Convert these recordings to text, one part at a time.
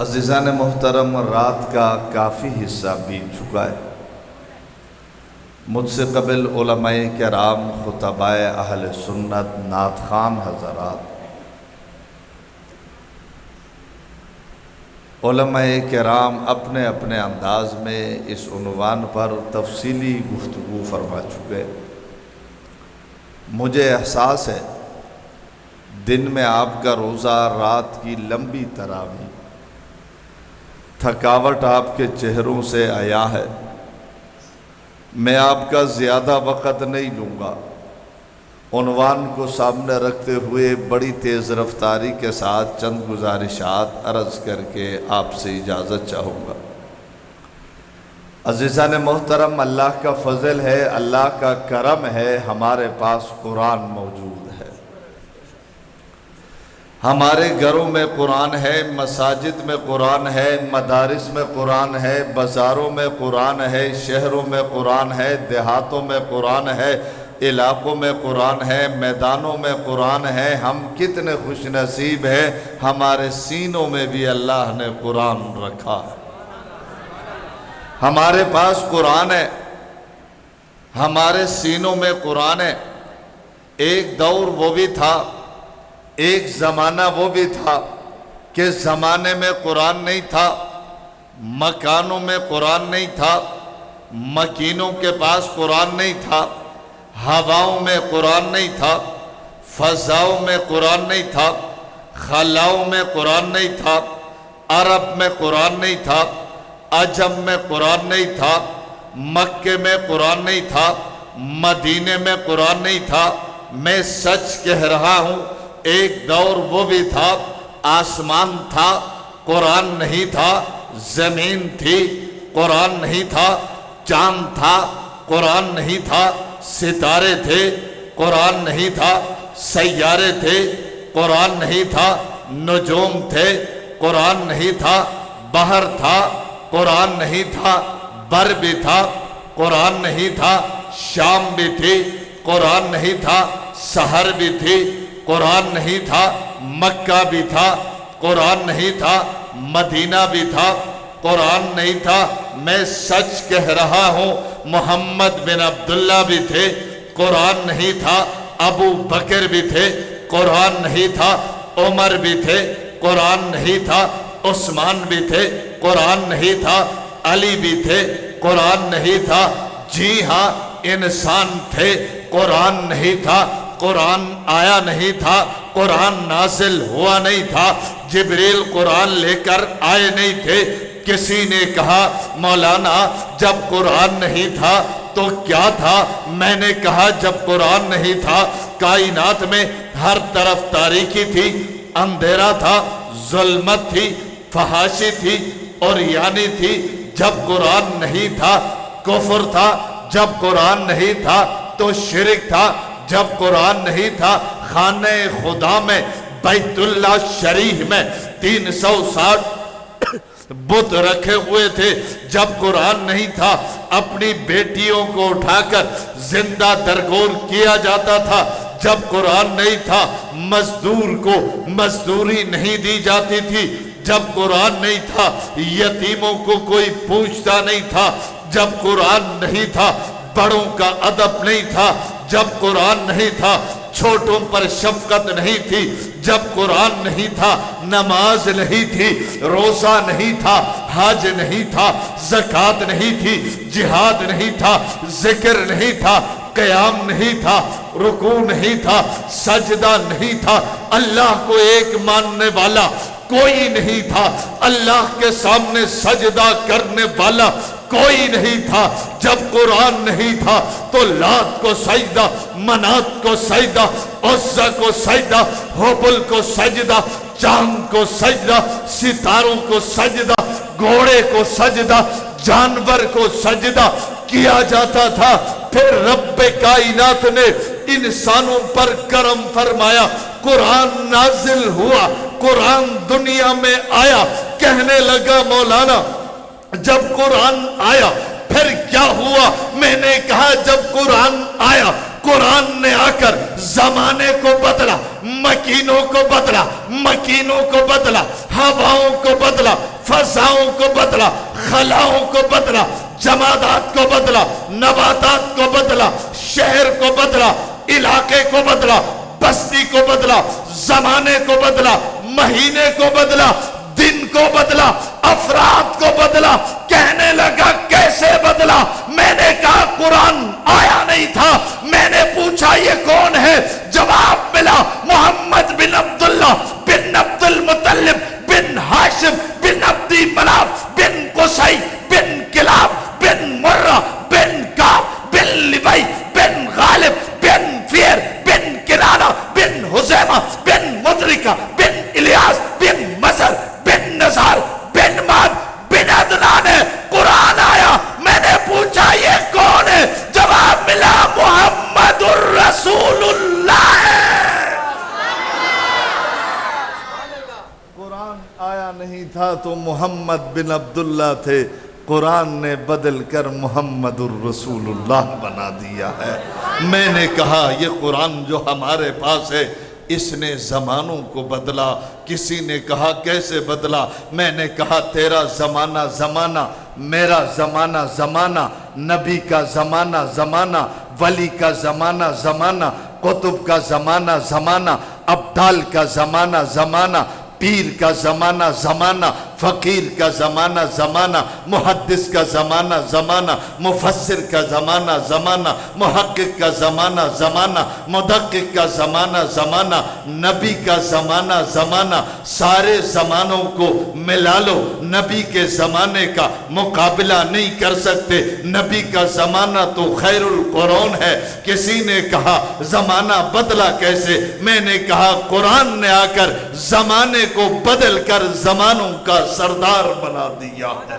عزیزان محترم، رات کا کافی حصہ بیت چکا ہے۔ مجھ سے قبل علماء کرام، خطباء اہل سنت، نعت خوان حضرات، علماء کرام اپنے اپنے انداز میں اس عنوان پر تفصیلی گفتگو فرما چکے۔ مجھے احساس ہے دن میں آپ کا روزہ، رات کی لمبی تراویح، تھکاوٹ آپ کے چہروں سے آیا ہے۔ میں آپ کا زیادہ وقت نہیں لوں گا۔ عنوان کو سامنے رکھتے ہوئے بڑی تیز رفتاری کے ساتھ چند گزارشات عرض کر کے آپ سے اجازت چاہوں گا۔ عزیزان محترم، اللہ کا فضل ہے، اللہ کا کرم ہے، ہمارے پاس قرآن موجود ہے۔ ہمارے گھروں میں قرآن ہے، مساجد میں قرآن ہے، مدارس میں قرآن ہے، بازاروں میں قرآن ہے، شہروں میں قرآن ہے، دیہاتوں میں قرآن ہے، علاقوں میں قرآن ہے، میدانوں میں قرآن ہے۔ ہم کتنے خوش نصیب ہیں، ہمارے سینوں میں بھی اللہ نے قرآن رکھا ہے۔ ہمارے پاس قرآن ہے، ہمارے سینوں میں قرآن ہے۔ ایک دور وہ بھی تھا، ایک زمانہ وہ بھی تھا کہ زمانے میں قرآن نہیں تھا، مکانوں میں قرآن نہیں تھا، مکینوں کے پاس قرآن نہیں تھا، ہواؤں میں قرآن نہیں تھا، فضاؤں میں قرآن نہیں تھا، خلاؤں میں قرآن نہیں تھا، عرب میں قرآن نہیں تھا، عجم میں قرآن نہیں تھا، مکے میں قرآن نہیں تھا، مدینے میں قرآن نہیں تھا۔ میں سچ کہہ رہا ہوں، ایک دور وہ بھی تھا، آسمان تھا، قرآن نہیں تھا، زمین تھی، قرآن نہیں تھا، چاند تھا، قرآن نہیں تھا، ستارے تھے، قرآن نہیں تھا، سیارے تھے، قرآن نہیں تھا، نجوم تھے، قرآن نہیں تھا، بحر تھا، قرآن نہیں تھا، بر بھی تھا، قرآن نہیں تھا، شام بھی تھی، قرآن نہیں تھا، سحر بھی تھی، قرآن نہیں تھا، مکہ بھی تھا، قرآن نہیں تھا، مدینہ بھی تھا، قرآن نہیں تھا۔ میں سچ کہہ رہا ہوں، محمد بن عبداللہ بھی تھے، قرآن نہیں تھا، ابو بکر بھی تھے، قرآن نہیں تھا، عمر بھی تھے، قرآن نہیں تھا، عثمان بھی تھے، قرآن نہیں تھا، علی بھی تھے، قرآن نہیں تھا۔ جی ہاں، انسان تھے، قرآن نہیں تھا، قرآن آیا نہیں تھا، قرآن نازل ہوا نہیں تھا، جبریل قرآن لے کر آئے نہیں تھے۔ کسی نے کہا مولانا جب قرآن نہیں تھا تو کیا تھا؟ میں نے کہا جب قرآن نہیں تھا کائنات میں ہر طرف تاریکی تھی، اندھیرا تھا، ظلمت تھی، فحاشی تھی، اور یعنی تھی۔ جب قرآن نہیں تھا کفر تھا، جب قرآن نہیں تھا تو شرک تھا، جب قرآن نہیں تھا خانہ خدا میں، بیت اللہ شریف میں 360 بت رکھے ہوئے تھے۔ جب قرآن نہیں تھا اپنی بیٹیوں کو اٹھا کر زندہ درگور کیا جاتا تھا۔ جب قرآن نہیں تھا مزدور کو مزدوری نہیں دی جاتی تھی۔ جب قرآن نہیں تھا یتیموں کو کوئی پوچھتا نہیں تھا۔ جب قرآن نہیں تھا بڑوں کا ادب نہیں تھا۔ جب قرآن نہیں تھا چھوٹوں پر شفقت نہیں تھی۔ جب قرآن نہیں تھا نماز نہیں تھی، روزہ نہیں تھا، حج نہیں تھا، زکوٰۃ نہیں تھی، جہاد نہیں تھا، ذکر نہیں تھا، قیام نہیں تھا، رکوع نہیں تھا، سجدہ نہیں تھا۔ اللہ کو ایک ماننے والا کوئی نہیں تھا، اللہ کے سامنے سجدہ کرنے والا کوئی نہیں تھا۔ جب قرآن نہیں تھا تو لات کو سجدہ، منات کو سجدہ، عزا کو سجدہ، حبل کو سجدہ، چاند کو سجدہ، ستاروں کو سجدہ، گھوڑے کو سجدہ، جانور کو سجدہ کیا جاتا تھا۔ پھر رب کائنات نے انسانوں پر کرم فرمایا، قرآن نازل ہوا، قرآن دنیا میں آیا۔ کہنے لگا مولانا جب قرآن آیا پھر کیا ہوا؟ میں نے کہا جب قرآن آیا قرآن نے آ کر زمانے کو بدلا، مکینوں کو بدلا، مکینوں کو بدلا، ہواؤں کو بدلا، فضاؤں کو بدلا، خلاؤں کو بدلا، جمادات کو بدلا، نباتات کو بدلا، شہر کو بدلا، علاقے کو بدلا، بستی کو بدلا، زمانے کو بدلا، مہینے کو بدلا، دن کو بدلا، افراد کو بدلا۔ کہنے لگا کیسے بدلا؟ میں نے کہا قرآن آیا نہیں تھا، میں نے پوچھا یہ کون ہے؟ جواب ملا محمد بن عبداللہ بن عبد المطلب بن ہاشم بن عبدی مناف بن قصی بن کلاب بن مرہ بن کعب بن لبی بن غالب بن فیر بن کنانہ بن حزیمہ بن مدرکہ بن الیاس بن مصر بن نزار بن ماد بن عدنان ہے۔ قرآن آیا، میں نے پوچھا یہ کون ہے؟ جواب ملا محمد الرسول اللہ ہے۔ قرآن آیا نہیں تھا تو محمد بن عبداللہ تھے، قرآن نے بدل کر محمد الرسول اللہ بنا دیا ہے۔ میں نے کہا یہ قرآن جو ہمارے پاس ہے اس نے زمانوں کو بدلا۔ کسی نے کہا کیسے بدلا؟ میں نے کہا تیرا زمانہ زمانہ، میرا زمانہ زمانہ، نبی کا زمانہ زمانہ، ولی کا زمانہ زمانہ، قطب کا زمانہ زمانہ، ابدال کا زمانہ زمانہ، پیر کا زمانہ زمانہ، فقیر کا زمانہ زمانہ، محدث کا زمانہ زمانہ، مفسر کا زمانہ زمانہ، محقق کا زمانہ زمانہ، مدقق کا زمانہ زمانہ، نبی کا زمانہ زمانہ۔ سارے زمانوں کو ملا لو، نبی کے زمانے کا مقابلہ نہیں کر سکتے۔ نبی کا زمانہ تو خیر القرون ہے۔ کسی نے کہا زمانہ بدلا کیسے؟ میں نے کہا قرآن نے آ کر زمانے کو بدل کر زمانوں کا سردار بنا دیا ہے۔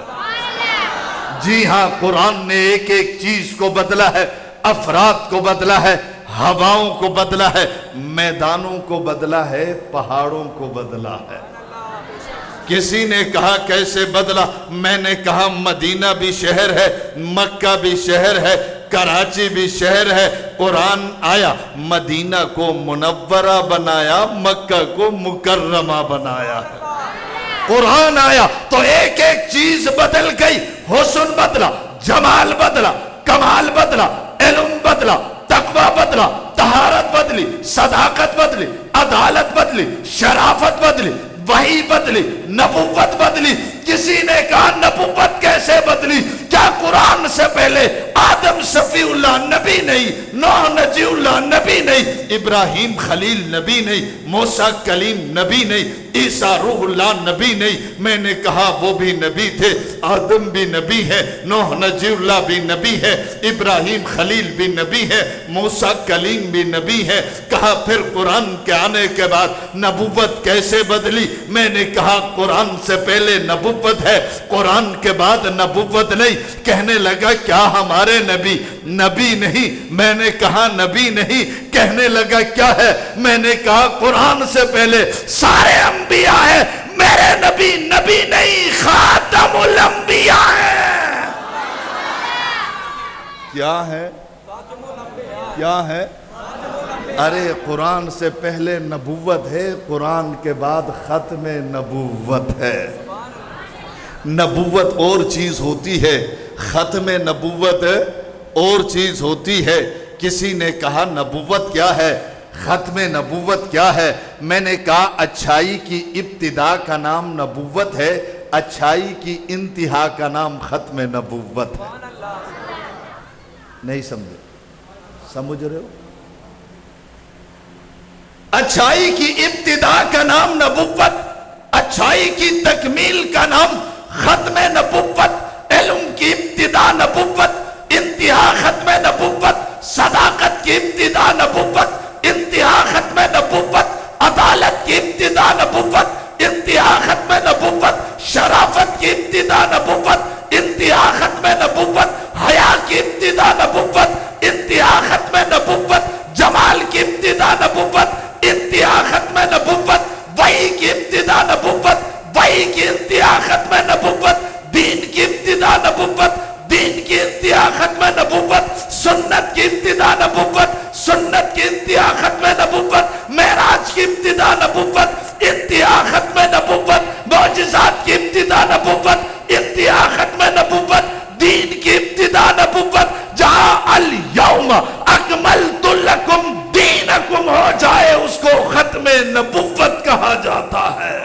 جی ہاں، قرآن نے ایک ایک چیز کو بدلا ہے، افراد کو بدلا ہے، ہواؤں کو بدلا ہے، میدانوں کو بدلا ہے، پہاڑوں کو بدلا ہے۔ کسی نے کہا کیسے بدلا؟ میں نے کہا مدینہ بھی شہر ہے، مکہ بھی شہر ہے، کراچی بھی شہر ہے۔ قرآن آیا، مدینہ کو منورہ بنایا، مکہ کو مکرمہ بنایا ہے۔ قرآن آیا تو ایک ایک چیز بدل گئی۔ حسن بدلا، جمال بدلا، کمال بدلا، علم بدلا، تقوی بدلا، طہارت بدلی، صداقت بدلی، عدالت بدلی، شرافت بدلی، وحی بدلی، نبوت بدلی۔ کسی نے کہا نبوت کیسے بدلی؟ کیا قرآن سے پہلے آدم صفی اللہ نبی نہیں، نوح نجی اللہ نبی نہیں، ابراہیم خلیل نبی نہیں، موسیٰ کلیم نبی نہیں، عیسیٰ روح اللہ نبی نہیں؟ میں نے کہا وہ بھی نبی تھے، آدم بھی نبی ہے، نوح نجی اللہ بھی نبی ہے، ابراہیم خلیل بھی نبی ہے، موسیٰ کلیم بھی نبی ہے۔ کہا پھر قرآن کے آنے کے بعد نبوت کیسے بدلی؟ میں نے کہا قرآن سے پہلے نبوت ہے، قرآن کے بعد نبوت نہیں۔ کہنے لگا کیا ہمارے نبی نبی نہیں؟ میں نے کہا نبی نہیں۔ کہنے لگا کیا ہے؟ میں نے کہا قرآن سے پہلے سارے انبیاء ہیں، میرے نبی نبی نہیں، خاتم الانبیاء ہے۔ کیا ہے؟ کیا ہے؟ ارے قرآن سے پہلے نبوت ہے، قرآن کے بعد ختم نبوت ہے۔ نبوت اور چیز ہوتی ہے، ختم نبوت اور چیز ہوتی ہے۔ کسی نے کہا نبوت کیا ہے؟ ختم نبوت کیا ہے؟ میں نے کہا اچھائی کی ابتدا کا نام نبوت ہے، اچھائی کی انتہا کا نام ختم نبوت ہے۔ نہیں سمجھے؟ سمجھ رہے ہو؟ اچھائی کی ابتدا کا نام نبوت، اچھائی کی تکمیل کا نام ختم نبوت، علم کی ابتدا نبوت، انتہا ختم نبوت، صداقت کی ابتدا نبوت، انتہا ختم نبوت، عدالت کی ابتدا نبوت، انتہا ختم نبوت، شرافت کی ابتدا نبوت، انتہا ختم نبوت، حیا کی ابتدا نبوت، انتہا ختم نبوت، جمال کی ابتدا نبوت، انتہا ختم نبوت، وحی کی ابتدا نبوت، وحی کی انتہا ختم نبوت، دین کی ابتدا نبوت، دین کی انتہا ختم نبوت، سنت کی ابتدا نبوت، سنت کی انتہا ختم نبوت، معراج کی ابتدا نبوت، انتہا ختم نبوت، معجزات کی ابتدا نبوت، انتہا ختم نبوت، دین کی ابتدا نبوت، جہاں الیوم اکملت لکم دینکم ہو جائے اس کو ختم نبوت کہا جاتا ہے۔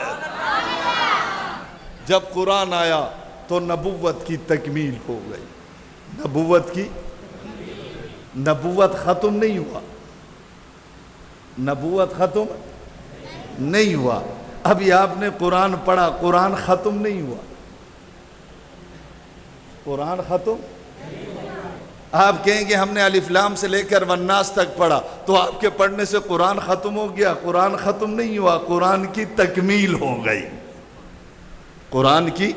جب قرآن آیا تو نبوت کی تکمیل ہو گئی۔ نبوت ختم نہیں ہوا، نبوت ختم نہیں ہوا۔ ابھی آپ نے قرآن پڑھا، قرآن ختم نہیں ہوا، قرآن ختم۔ آپ کہیں گے ہم نے الف لام سے لے کر والناس تک پڑھا، تو آپ کے پڑھنے سے قرآن ختم ہو گیا؟ قرآن ختم نہیں ہوا، قرآن کی تکمیل ہو گئی۔ قرآن کی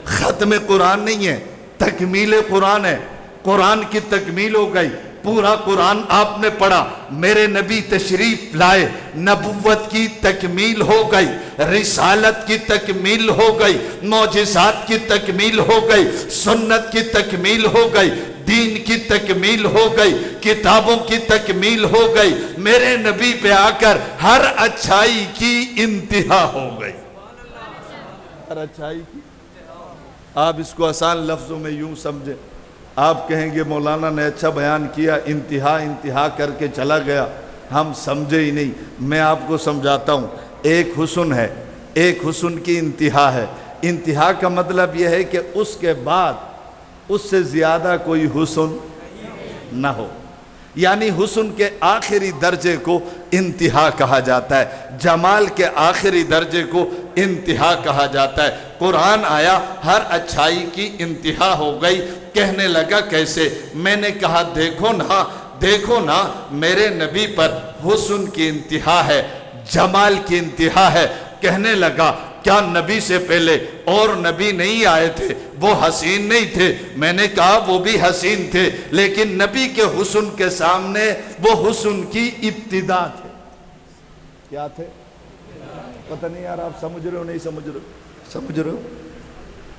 ختم قرآن نہیں ہے، تکمیل قرآن ہے۔ قرآن کی تکمیل ہو گئی، پورا قرآن آپ نے پڑھا، میرے نبی تشریف لائے، نبوت کی تکمیل ہو گئی، رسالت کی تکمیل ہو گئی، معجزات کی تکمیل ہو گئی، سنت کی تکمیل ہو گئی، دین کی تکمیل ہو گئی، کتابوں کی تکمیل ہو گئی، میرے نبی پہ آ کر ہر اچھائی کی انتہا ہو گئی۔ ہر اچھائی کی، آپ اس کو آسان لفظوں میں یوں سمجھیں، آپ کہیں گے مولانا نے اچھا بیان کیا، انتہا کر کے چلا گیا، ہم سمجھے ہی نہیں۔ میں آپ کو سمجھاتا ہوں، ایک حسن ہے، ایک حسن کی انتہا ہے۔ انتہا کا مطلب یہ ہے کہ اس کے بعد اس سے زیادہ کوئی حسن نہ ہو، یعنی حسن کے آخری درجے کو انتہا کہا جاتا ہے، جمال کے آخری درجے کو انتہا کہا جاتا ہے۔ قرآن آیا، ہر اچھائی کی انتہا ہو گئی۔ کہنے لگا کیسے؟ میں نے کہا دیکھو نا میرے نبی پر حسن کی انتہا ہے، جمال کی انتہا ہے۔ کہنے لگا کیا نبی سے پہلے اور نبی نہیں آئے تھے؟ وہ حسین نہیں تھے؟ میں نے کہا وہ بھی حسین تھے، لیکن نبی کے حسن کے سامنے وہ حسن کی ابتدا تھے۔ کیا تھے؟ پتہ نہیں یار، آپ سمجھ رہے ہو نہیں سمجھ رہے ہو؟ سمجھ رہے ہو؟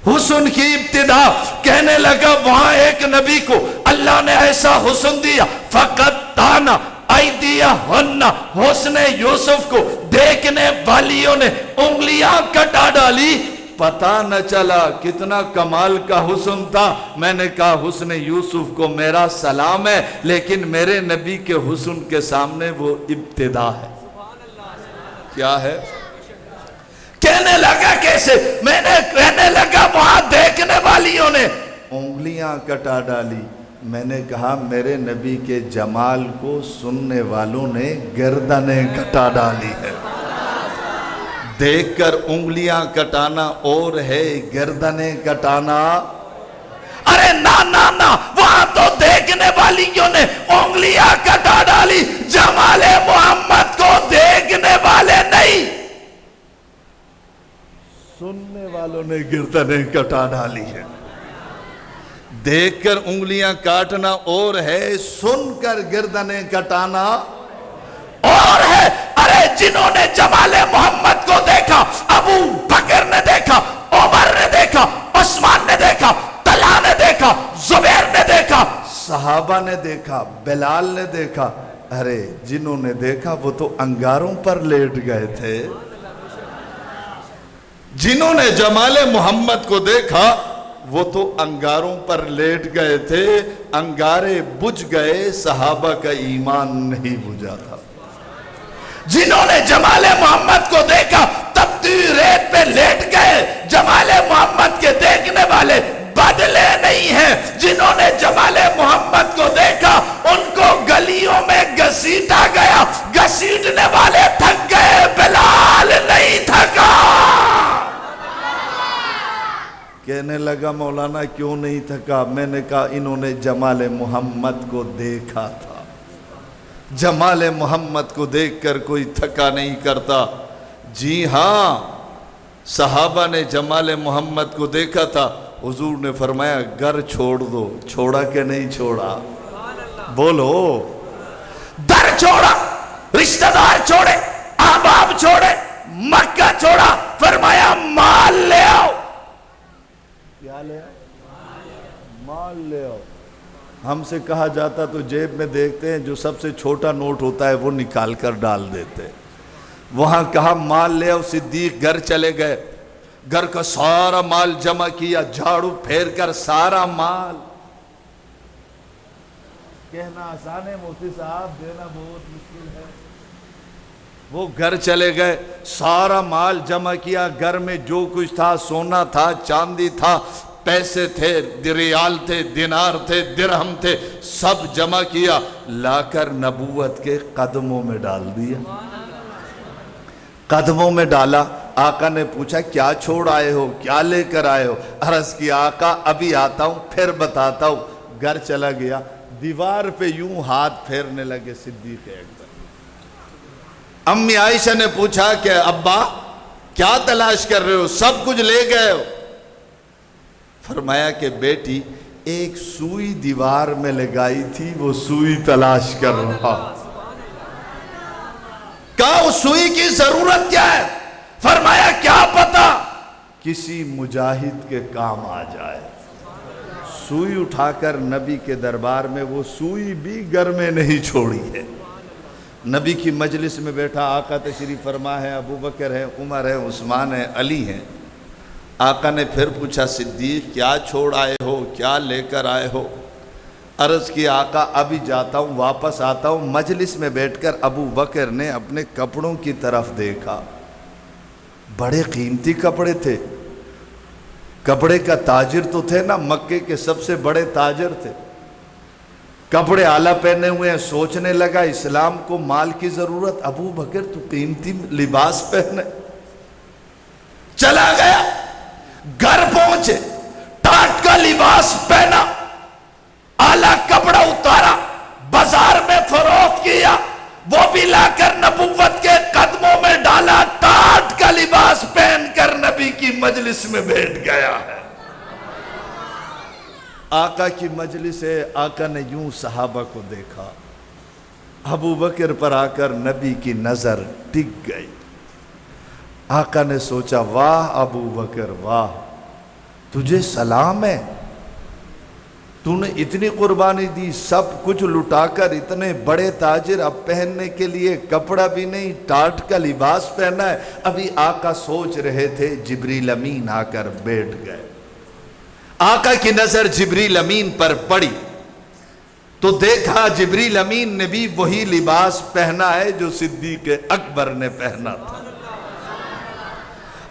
حسن کی ابتدا۔ کہنے لگا وہاں ایک نبی کو اللہ نے ایسا حسن دیا، فقط تانا ایدیہن، حسن یوسف کو دیکھنے والیوں نے انگلیاں کٹا ڈالی، پتہ نہ چلا کتنا کمال کا حسن تھا۔ میں نے کہا حسن یوسف کو میرا سلام ہے، لیکن میرے نبی کے حسن کے سامنے وہ ابتدا ہے۔ کیا ہے؟ کہنے لگا کیسے؟ میں نے کہنے لگا وہاں دیکھنے والیوں نے انگلیاں کٹا ڈالی۔ میں نے کہا میرے نبی کے جمال کو سننے والوں نے گردنیں کٹا ڈالی ہے۔ دیکھ کر انگلیاں کٹانا اور ہے، گردنیں کٹانا ارے نا، وہاں تو دیکھنے والیوں نے انگلیاں کٹا ڈالی، جمال محمد کو دیکھنے والے نہیں، سننے والوں نے گردنیں کٹا ڈالی ہے۔ دیکھ کر انگلیاں کاٹنا اور ہے، سن کر گردنیں کٹانا اور ہے۔ ارے جنہوں نے جمال محمد کو دیکھا، ابو بکر نے دیکھا، عمر نے دیکھا، عثمان نے دیکھا، طلحہ نے دیکھا، زبیر نے دیکھا، صحابہ نے دیکھا، بلال نے دیکھا۔ ارے جنہوں نے دیکھا وہ تو انگاروں پر لیٹ گئے تھے۔ جنہوں نے جمال محمد کو دیکھا وہ تو انگاروں پر لیٹ گئے تھے، انگارے بجھ گئے، صحابہ کا ایمان نہیں بجھا تھا۔ جنہوں نے جمال محمد کو دیکھا تپتی ریت پہ لیٹ گئے، جمال محمد کے دیکھنے والے بدلے نہیں ہیں۔ جنہوں نے جمال محمد کو دیکھا ان کو گلیوں میں گھسیٹا گیا، گھسیٹنے والے تھک گئے، بلال نہیں تھکا۔ کہنے لگا مولانا کیوں نہیں تھکا؟ میں نے کہا انہوں نے جمال محمد کو دیکھا تھا۔ جمال محمد کو دیکھ کر کوئی تھکا نہیں کرتا۔ جی ہاں، صحابہ نے جمال محمد کو دیکھا تھا، حضور نے فرمایا گھر چھوڑ دو۔ چھوڑا کہ نہیں چھوڑا؟ بولو۔ در چھوڑا، رشتہ دار چھوڑے، احباب چھوڑے، مکہ چھوڑا، فرمایا مال لے آؤ۔ کیا لے آؤ؟ مال لے آؤ۔ ہم سے کہا جاتا تو جیب میں دیکھتے ہیں جو سب سے چھوٹا نوٹ ہوتا ہے وہ نکال کر ڈال دیتے ہیں۔ وہاں کہا مال لے آؤ، صدیق گھر چلے گئے، گھر کا سارا مال جمع کیا، جھاڑو پھیر کر سارا مال، کہنا آسان ہے مفتی صاحب، دینا بہت مشکل ہے۔ وہ گھر چلے گئے، سارا مال جمع کیا، گھر میں جو کچھ تھا، سونا تھا، چاندی تھا، پیسے تھے، ریال تھے، دینار تھے، درہم تھے، سب جمع کیا، لا کر نبوت کے قدموں میں ڈال دیا۔ قدموں میں ڈالا۔ آقا نے پوچھا کیا چھوڑ آئے ہو، کیا لے کر آئے ہو؟ عرض کیا آقا ابھی آتا ہوں پھر بتاتا ہوں۔ گھر چلا گیا، دیوار پہ یوں ہاتھ پھیرنے لگے صدیق اکبر۔ امی عائشہ نے پوچھا کہ ابا کیا تلاش کر رہے ہو، سب کچھ لے گئے ہو؟ فرمایا کہ بیٹی ایک سوئی دیوار میں لگائی تھی، وہ سوئی تلاش کر رہا۔ کہا اس سوئی کی ضرورت کیا ہے؟ فرمایا کیا پتا کسی مجاہد کے کام آ جائے۔ سوئی اٹھا کر نبی کے دربار میں، وہ سوئی بھی گھر میں نہیں چھوڑی ہے۔ نبی کی مجلس میں بیٹھا، آقا تشریف فرما ہے، ابو بکر ہے، عمر ہے، عثمان ہے، علی ہے۔ آقا نے پھر پوچھا صدیق کیا چھوڑ آئے ہو، کیا لے کر آئے ہو؟ عرض کی آقا ابھی جاتا ہوں واپس آتا ہوں۔ مجلس میں بیٹھ کر ابو بکر نے اپنے کپڑوں کی طرف دیکھا، بڑے قیمتی کپڑے تھے، کپڑے کا تاجر تو تھے نا، مکے کے سب سے بڑے تاجر تھے، کپڑے اعلیٰ پہنے ہوئے ہیں۔ سوچنے لگا اسلام کو مال کی ضرورت، ابو بکر تو قیمتی لباس پہنے۔ چلا گیا، گھر پہنچے، ٹاٹ کا لباس پہنا، اعلیٰ کپڑا اتارا، بازار میں فروخت کیا، وہ بھی لا کر نبوت کے قدموں میں ڈالا، ٹاٹ کا لباس پہن کر نبی کی مجلس میں بیٹھ گیا ہے۔ آقا کی مجلس ہے، آقا نے یوں صحابہ کو دیکھا، ابو بکر پر آ کر نبی کی نظر ٹک گئی۔ آقا نے سوچا واہ ابو بکر واہ، تجھے سلام ہے، تو نے اتنی قربانی دی، سب کچھ لٹا کر اتنے بڑے تاجر، اب پہننے کے لیے کپڑا بھی نہیں، ٹاٹ کا لباس پہنا ہے۔ ابھی آقا سوچ رہے تھے، جبریل امین آ کر بیٹھ گئے۔ آقا کی نظر جبریل امین پر پڑی تو دیکھا جبریل امین نے بھی وہی لباس پہنا ہے جو صدیق اکبر نے پہنا تھا۔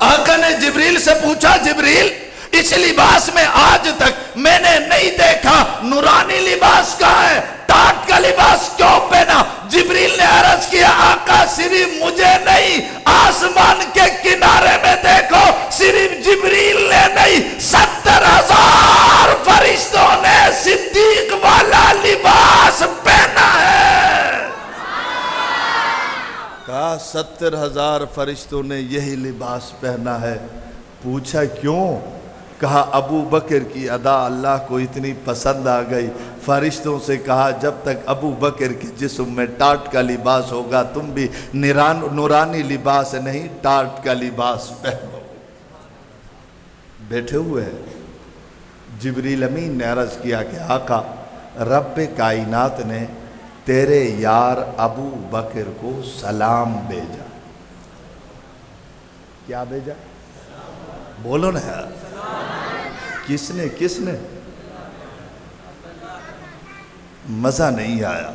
آقا نے جبریل سے پوچھا جبریل اس لباس میں آج تک میں نے نہیں دیکھا، نورانی لباس کہاں ہے، ٹاٹ کا لباس کیوں پہنا؟ جبریل نے عرض کیا آقا صرف مجھے نہیں، آسمان کے کنارے میں دیکھو، صرف جبریل نے نہیں، 70,000 فرشتوں نے صدیق والا لباس پہنا ہے۔ کہا 70,000 فرشتوں نے یہی لباس پہنا ہے۔ پوچھا کیوں؟ کہا ابو بکر کی ادا اللہ کو اتنی پسند آ گئی، فرشتوں سے کہا جب تک ابو بکر کے جسم میں ٹاٹ کا لباس ہوگا تم بھی نورانی لباس نہیں ٹاٹ کا لباس پہنو۔ بیٹھے ہوئے ہیں، جبریل امین نے عرض کیا کہ آقا رب کائنات نے تیرے یار ابو بکر کو سلام بھیجا۔ کیا بھیجا؟ بولو نا یار، کس نے؟ مزہ نہیں آیا۔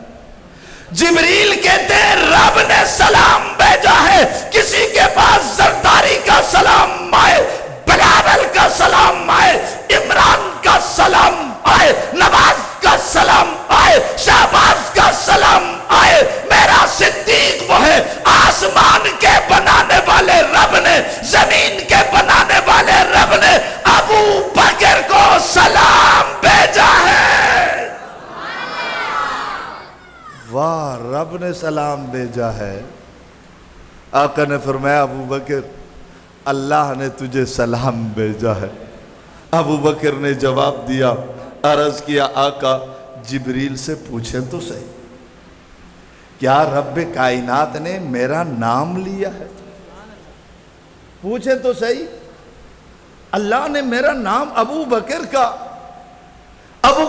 جبریل کہتے ہیں رب نے سلام بھیجا ہے، کسی کے پاس زرداری کا سلام آئے، بلاول کا سلام آئے، عمران کا سلام آئے، نواز کا سلام آئے، شہباز کا سلام آئے، میرا صدیق وہ ہے، آسمان کے بنانے والے رب نے، زمین کے بنانے والے رب نے ابو بکر کو سلام بھیجا ہے۔ واہ، رب نے سلام بھیجا ہے۔ آقا نے فرمایا ابو بکر اللہ نے تجھے سلام بھیجا ہے۔ ابو بکر نے جواب دیا، عرض کیا آقا جبریل سے پوچھیں تو صحیح، کیا رب کائنات نے میرا نام لیا ہے؟ پوچھیں تو صحیح، اللہ نے میرا نام ابو بکر کا، ابو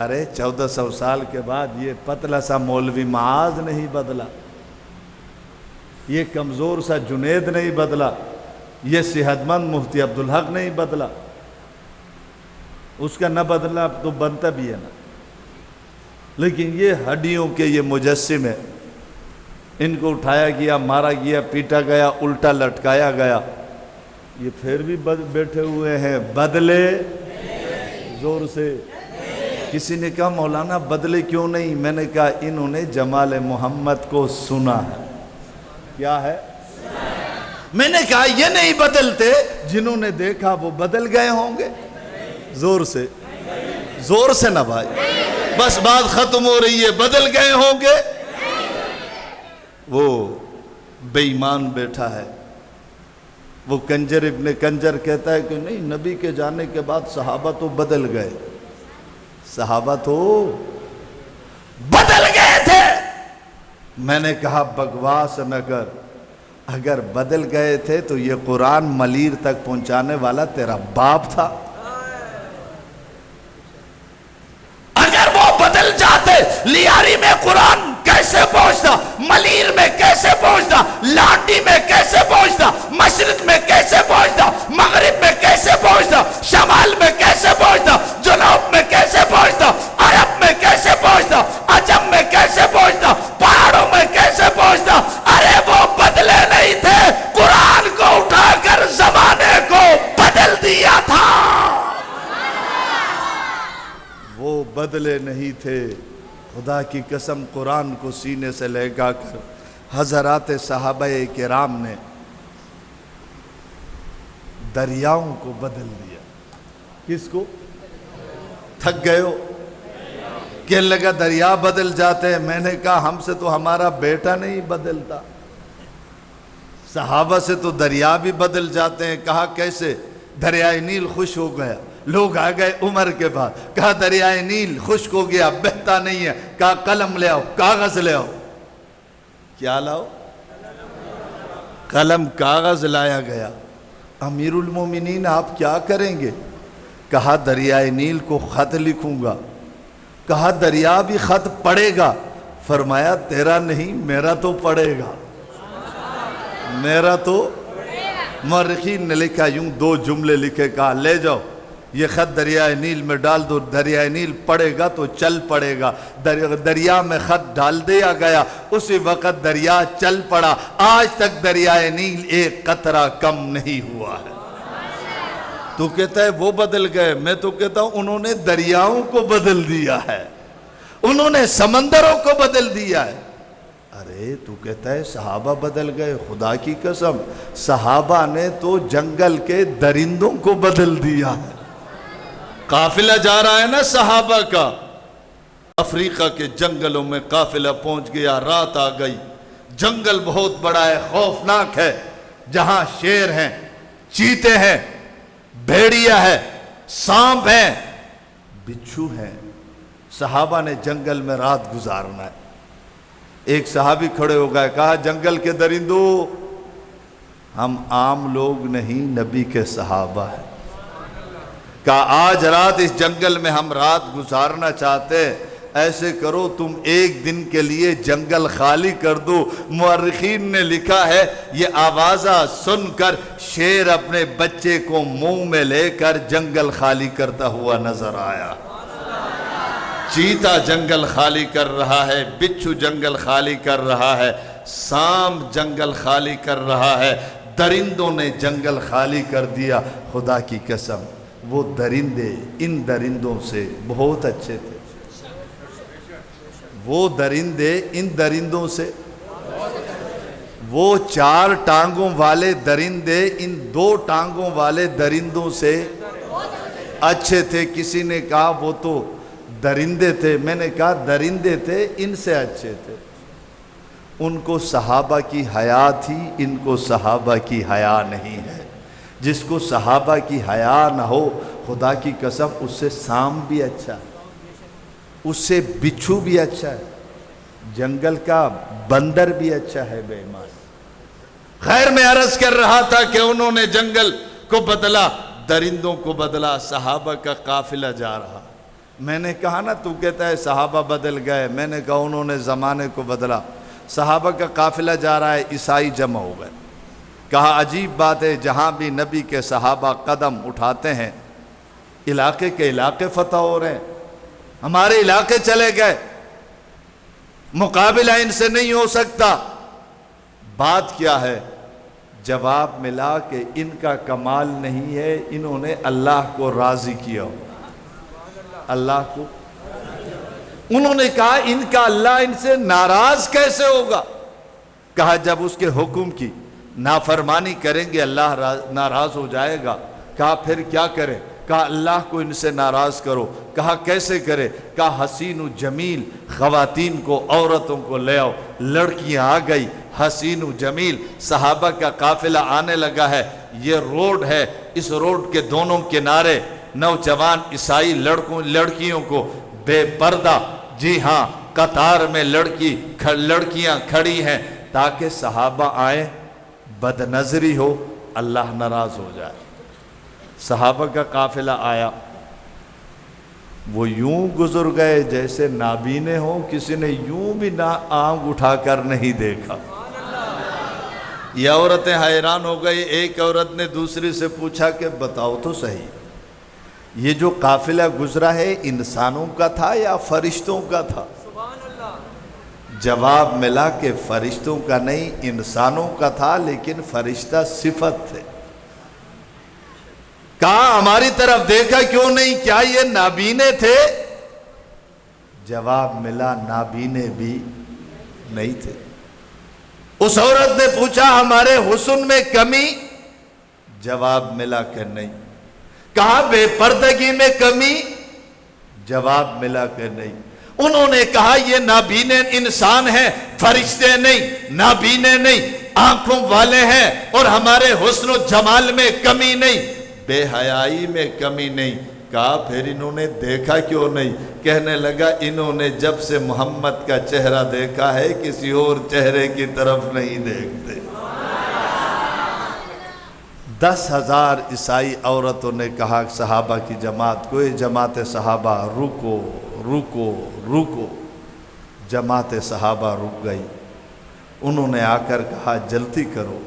ارے 1400 سال کے بعد یہ پتلا سا مولوی معاذ نہیں بدلا، یہ کمزور سا جنید نہیں بدلا، یہ صحت مند مفتی عبدالحق نہیں بدلا، اس کا نہ بدلا تو بنتا بھی ہے نا۔ لیکن یہ ہڈیوں کے یہ مجسم ہے، ان کو اٹھایا گیا، مارا گیا، پیٹا گیا، الٹا لٹکایا گیا، یہ پھر بھی بیٹھے ہوئے ہیں، بدلے زور سے۔ کسی نے کہا مولانا بدلے کیوں نہیں؟ میں نے کہا انہوں نے جمال محمد کو سنا ہے۔ کیا ہے؟ میں نے کہا یہ نہیں بدلتے، جنہوں نے دیکھا وہ بدل گئے ہوں گے۔ زور سے، زور سے نہ بھائی، بس بات ختم ہو رہی ہے، بدل گئے ہوں گے۔ وہ بے ایمان بیٹھا ہے، وہ کنجر ابن کنجر کہتا ہے کہ نہیں، نبی کے جانے کے بعد صحابہ تو بدل گئے، صحابہ تو بدل گئے تھے۔ میں نے کہا بکواس نہ کر، اگر بدل گئے تھے تو یہ قرآن ملیر تک پہنچانے والا تیرا باپ تھا۔ اگر وہ بدل جاتے، لیاری میں قرآن کیسے پہنچتا، ملیر میں کیسے پہنچتا، لانڈی میں کیسے پہنچتا، مشرق میں کیسے پہنچتا، مغرب میں کیسے پہنچتا، شمال میں کیسے پہنچتا، جنوب میں کیسے پہنچتا، عرب میں کیسے پہنچتا، عجم میں کیسے پہنچتا، پہاڑوں میں کیسے پہنچتا۔ ارے وہ بدلے نہیں تھے، قرآن کو اٹھا کر زمانے کو بدل دیا تھا۔ وہ بدلے نہیں تھے، خدا کی قسم قرآن کو سینے سے لگا کر حضرات صحابہ کرام نے دریاؤں کو بدل دیا۔ کس کو؟ تھک گئے ہو؟ کہنے لگا دریا بدل جاتے ہیں۔ میں نے کہا ہم سے تو ہمارا بیٹا نہیں بدلتا، صحابہ سے تو دریا بھی بدل جاتے ہیں۔ کہا کیسے؟ دریائے نیل خوش ہو گیا، لوگ آ گئے عمر کے بعد، کہا دریائے نیل خشک ہو گیا، بہتا نہیں ہے، کہا قلم لے آؤ، کاغذ لے آؤ۔ کیا لاؤ؟ قلم کاغذ لایا گیا۔ امیر المومنین آپ کیا کریں گے؟ کہا دریائے نیل کو خط لکھوں گا۔ کہا دریا بھی خط پڑھے گا؟ فرمایا تیرا نہیں، میرا تو پڑھے گا، میرا تو۔ مورخین نے لکھا یوں، 2 جملے لکھے، کہا لے جاؤ یہ خط دریائے نیل میں ڈال دو، دریائے نیل پڑے گا تو چل پڑے گا۔ دریا میں خط ڈال دیا گیا، اسی وقت دریا چل پڑا۔ آج تک دریائے نیل ایک قطرہ کم نہیں ہوا ہے۔ تو کہتا ہے وہ بدل گئے، میں تو کہتا ہوں انہوں نے دریاؤں کو بدل دیا ہے، انہوں نے سمندروں کو بدل دیا ہے۔ ارے تو کہتا ہے صحابہ بدل گئے، خدا کی قسم صحابہ نے تو جنگل کے درندوں کو بدل دیا ہے۔ قافلہ جا رہا ہے نا صحابہ کا، افریقہ کے جنگلوں میں قافلہ پہنچ گیا، رات آ گئی، جنگل بہت بڑا ہے، خوفناک ہے، جہاں شیر ہیں، چیتے ہیں، بھیڑیا ہے، سانپ ہیں، بچھو ہیں۔ صحابہ نے جنگل میں رات گزارنا ہے۔ ایک صحابی کھڑے ہو گئے، کہا جنگل کے درندوں، ہم عام لوگ نہیں، نبی کے صحابہ ہیں۔ کہا آج رات اس جنگل میں ہم رات گزارنا چاہتے ہیں، ایسے کرو تم ایک دن کے لیے جنگل خالی کر دو۔ مورخین نے لکھا ہے یہ آوازہ سن کر شیر اپنے بچے کو منہ میں لے کر جنگل خالی کرتا ہوا نظر آیا۔ چیتا جنگل خالی کر رہا ہے، بچھو جنگل خالی کر رہا ہے، سانپ جنگل خالی کر رہا ہے، درندوں نے جنگل خالی کر دیا۔ خدا کی قسم وہ درندے ان درندوں سے بہت اچھے تھے، وہ درندے ان درندوں سے، وہ 4 ٹانگوں والے درندے ان 2 ٹانگوں والے درندوں سے اچھے تھے۔ کسی نے کہا وہ تو درندے تھے، میں نے کہا درندے تھے، ان سے اچھے تھے۔ ان کو صحابہ کی حیا تھی، ان کو صحابہ کی حیا نہیں ہے۔ جس کو صحابہ کی حیا نہ ہو، خدا کی قسم اس سے سانپ بھی اچھا ہے، اس سے بچھو بھی اچھا ہے، جنگل کا بندر بھی اچھا ہے بے ایمان۔ خیر میں عرض کر رہا تھا کہ انہوں نے جنگل کو بدلا، درندوں کو بدلا، صحابہ کا قافلہ جا رہا، میں نے کہا نا تو کہتا ہے صحابہ بدل گئے، میں نے کہا انہوں نے زمانے کو بدلا۔ صحابہ کا قافلہ جا رہا ہے، عیسائی جمع ہو گئے۔ کہا عجیب بات ہے، جہاں بھی نبی کے صحابہ قدم اٹھاتے ہیں علاقے کے علاقے فتح ہو رہے ہیں، ہمارے علاقے چلے گئے، مقابلہ ان سے نہیں ہو سکتا۔ بات کیا ہے؟ جواب ملا کہ ان کا کمال نہیں ہے، انہوں نے اللہ کو راضی کیا ہو۔ اللہ کو انہوں نے کہا ان کا اللہ ان سے ناراض کیسے ہوگا؟ کہا جب اس کے حکم کی نافرمانی کریں گے اللہ ناراض ہو جائے گا۔ کہا پھر کیا کریں؟ کہا اللہ کو ان سے ناراض کرو۔ کہا کیسے کرے؟ کہا حسین و جمیل خواتین کو، عورتوں کو لے آؤ۔ لڑکیاں آ گئی حسین و جمیل، صحابہ کا قافلہ آنے لگا ہے۔ یہ روڈ ہے، اس روڈ کے دونوں کنارے نوجوان عیسائی لڑکیوں کو بے پردہ، جی ہاں قطار میں لڑکیاں کھڑی ہیں تاکہ صحابہ آئیں، بد نظری ہو، اللہ ناراض ہو جائے۔ صحابہ کا قافلہ آیا، وہ یوں گزر گئے جیسے نابینے ہوں، کسی نے یوں بھی آنکھ اٹھا کر نہیں دیکھا۔ یہ عورتیں حیران ہو گئی۔ ایک عورت نے دوسری سے پوچھا کہ بتاؤ تو صحیح، یہ جو قافلہ گزرا ہے انسانوں کا تھا یا فرشتوں کا تھا؟ جواب ملا کہ فرشتوں کا نہیں، انسانوں کا تھا، لیکن فرشتہ صفت تھے۔ کہا ہماری طرف دیکھا کیوں نہیں؟ کیا یہ نابینے تھے؟ جواب ملا نابینے بھی نہیں تھے۔ اس عورت نے پوچھا ہمارے حسن میں کمی؟ جواب ملا کہ نہیں۔ کہا بے پردگی میں کمی؟ جواب ملا کہ نہیں۔ انہوں نے کہا یہ نابینے انسان ہیں، فرشتے نہیں، نابینے نہیں، آنکھوں والے ہیں، اور ہمارے حسن و جمال میں کمی نہیں، بے حیائی میں کمی نہیں۔ کہا پھر انہوں نے دیکھا کیوں نہیں؟ کہنے لگا انہوں نے جب سے محمد کا چہرہ دیکھا ہے کسی اور چہرے کی طرف نہیں دیکھتے۔ 10,000 عیسائی عورتوں نے کہا صحابہ کی جماعت کو، جماعت صحابہ رکو رکو رکو۔ جماعت صحابہ رک گئی۔ انہوں نے آ کر کہا جلدی کرو،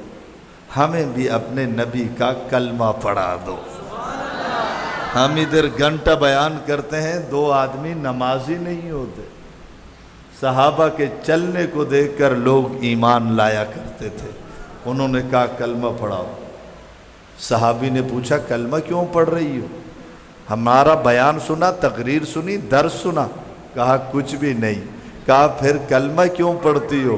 ہمیں بھی اپنے نبی کا کلمہ پڑھا دو۔ ہم ادھر گھنٹہ بیان کرتے ہیں، 2 آدمی نمازی نہیں ہوتے۔ صحابہ کے چلنے کو دیکھ کر لوگ ایمان لایا کرتے تھے۔ انہوں نے کہا کلمہ پڑھاؤ۔ صحابی نے پوچھا کلمہ کیوں پڑھ رہی ہو؟ ہمارا بیان سنا، تقریر سنی، درس سنا؟ کہا کچھ بھی نہیں۔ کہا پھر کلمہ کیوں پڑھتی ہو؟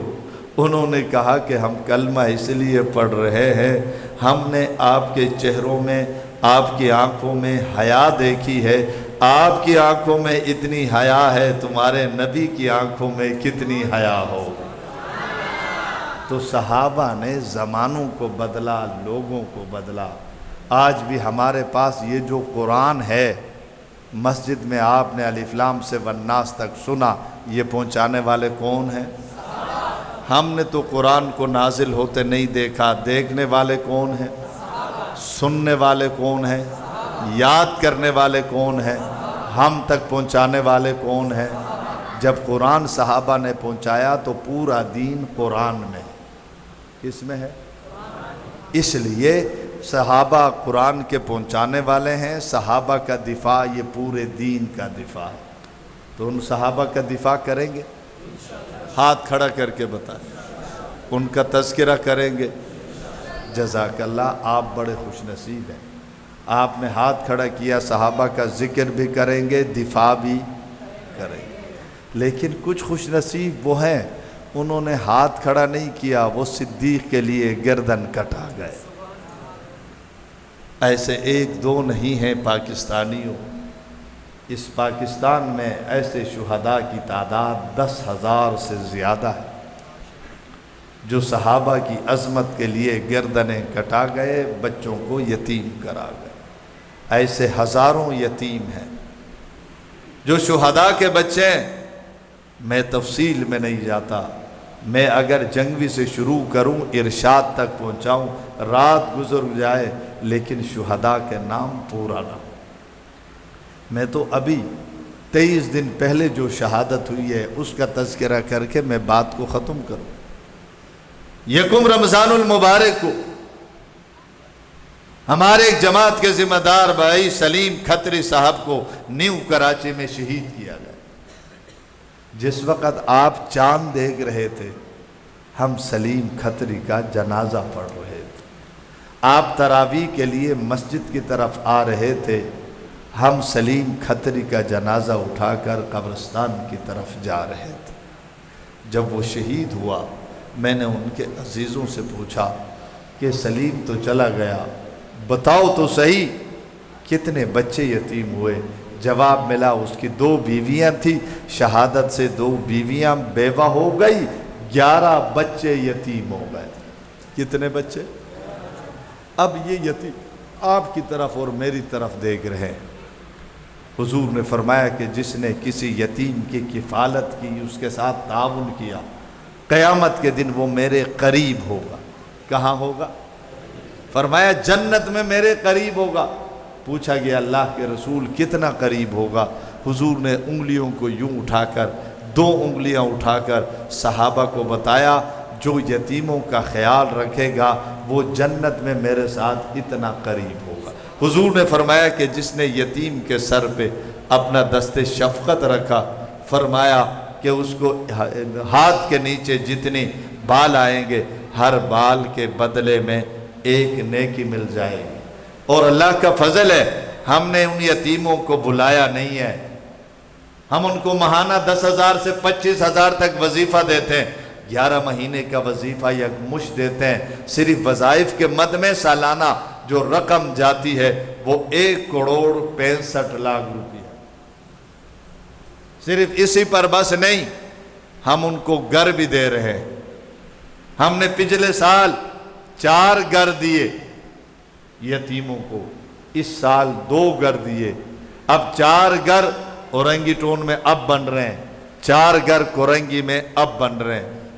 انہوں نے کہا کہ ہم کلمہ اس لیے پڑھ رہے ہیں، ہم نے آپ کے چہروں میں، آپ کی آنکھوں میں حیا دیکھی ہے۔ آپ کی آنکھوں میں اتنی حیا ہے، تمہارے نبی کی آنکھوں میں کتنی حیا ہو۔ تو صحابہ نے زمانوں کو بدلا، لوگوں کو بدلا۔ آج بھی ہمارے پاس یہ جو قرآن ہے، مسجد میں آپ نے الف لام سے والناس تک سنا، یہ پہنچانے والے کون ہیں؟ ہم نے تو قرآن کو نازل ہوتے نہیں دیکھا، دیکھنے والے کون ہیں؟ سننے والے کون ہیں؟ یاد کرنے والے کون ہیں؟ ہم تک پہنچانے والے کون ہیں؟ جب قرآن صحابہ نے پہنچایا تو پورا دین قرآن میں، کس میں ہے؟ اس لیے صحابہ قرآن کے پہنچانے والے ہیں، صحابہ کا دفاع یہ پورے دین کا دفاع ہے۔ تو ان صحابہ کا دفاع کریں گے؟ ہاتھ کھڑا کر کے بتائیں۔ ان کا تذکرہ کریں گے؟ جزاک اللہ، آپ بڑے خوش نصیب ہیں، آپ نے ہاتھ کھڑا کیا، صحابہ کا ذکر بھی کریں گے، دفاع بھی کریں گے۔ لیکن کچھ خوش نصیب وہ ہیں، انہوں نے ہاتھ کھڑا نہیں کیا، وہ صدیق کے لیے گردن کٹا گئے۔ ایسے 1-2 نہیں ہیں پاکستانیوں، اس پاکستان میں ایسے شہداء کی تعداد 10,000 سے زیادہ ہے جو صحابہ کی عظمت کے لیے گردنیں کٹا گئے، بچوں کو یتیم کرا گئے۔ ایسے ہزاروں یتیم ہیں جو شہداء کے بچے ہیں۔ میں تفصیل میں نہیں جاتا، میں اگر جنگوی سے شروع کروں ارشاد تک پہنچاؤں، رات گزر جائے لیکن شہداء کے نام پورا نہ ہو۔ میں تو ابھی 23 دن پہلے جو شہادت ہوئی ہے اس کا تذکرہ کر کے میں بات کو ختم کروں۔ یکم رمضان المبارک کو ہمارے ایک جماعت کے ذمہ دار بھائی سلیم کھتری صاحب کو نیو کراچی میں شہید کیا گیا۔ جس وقت آپ چاند دیکھ رہے تھے ہم سلیم کھتری کا جنازہ پڑھ رہے تھے۔ آپ تراویح کے لیے مسجد کی طرف آ رہے تھے، ہم سلیم کھتری کا جنازہ اٹھا کر قبرستان کی طرف جا رہے تھے۔ جب وہ شہید ہوا میں نے ان کے عزیزوں سے پوچھا کہ سلیم تو چلا گیا، بتاؤ تو صحیح کتنے بچے یتیم ہوئے؟ جواب ملا اس کی 2 بیویاں تھیں، شہادت سے 2 بیویاں بیوہ ہو گئی، 11 بچے یتیم ہو گئے۔ کتنے بچے؟ اب یہ یتیم آپ کی طرف اور میری طرف دیکھ رہے ہیں۔ حضور نے فرمایا کہ جس نے کسی یتیم کی کفالت کی، اس کے ساتھ تعاون کیا، قیامت کے دن وہ میرے قریب ہوگا۔ کہاں ہوگا؟ فرمایا جنت میں میرے قریب ہوگا۔ پوچھا گیا اللہ کے رسول کتنا قریب ہوگا؟ حضور نے انگلیوں کو یوں اٹھا کر 2 انگلیاں اٹھا کر صحابہ کو بتایا، جو یتیموں کا خیال رکھے گا وہ جنت میں میرے ساتھ اتنا قریب ہوگا۔ حضور نے فرمایا کہ جس نے یتیم کے سر پہ اپنا دست شفقت رکھا، فرمایا کہ اس کو ہاتھ کے نیچے جتنے بال آئیں گے ہر بال کے بدلے میں 1 نیکی مل جائے گی۔ اور اللہ کا فضل ہے ہم نے ان یتیموں کو بلایا نہیں ہے، ہم ان کو ماہانہ 10,000 سے 25,000 تک وظیفہ دیتے ہیں، 11 مہینے کا وظیفہ یکمشت دیتے ہیں۔ صرف وظائف کے مد میں سالانہ جو رقم جاتی ہے وہ 1,65,00,000 روپیہ۔ صرف اسی پر بس نہیں، ہم ان کو گھر بھی دے رہے ہیں۔ ہم نے پچھلے سال 4 گھر دیے یتیموں کو، اس سال 2 گھر دیے، اب 4 گھر اورنگی ٹون میں اب بن رہے ہیں، 4 گھر کورنگی میں اب بن رہے ہیں۔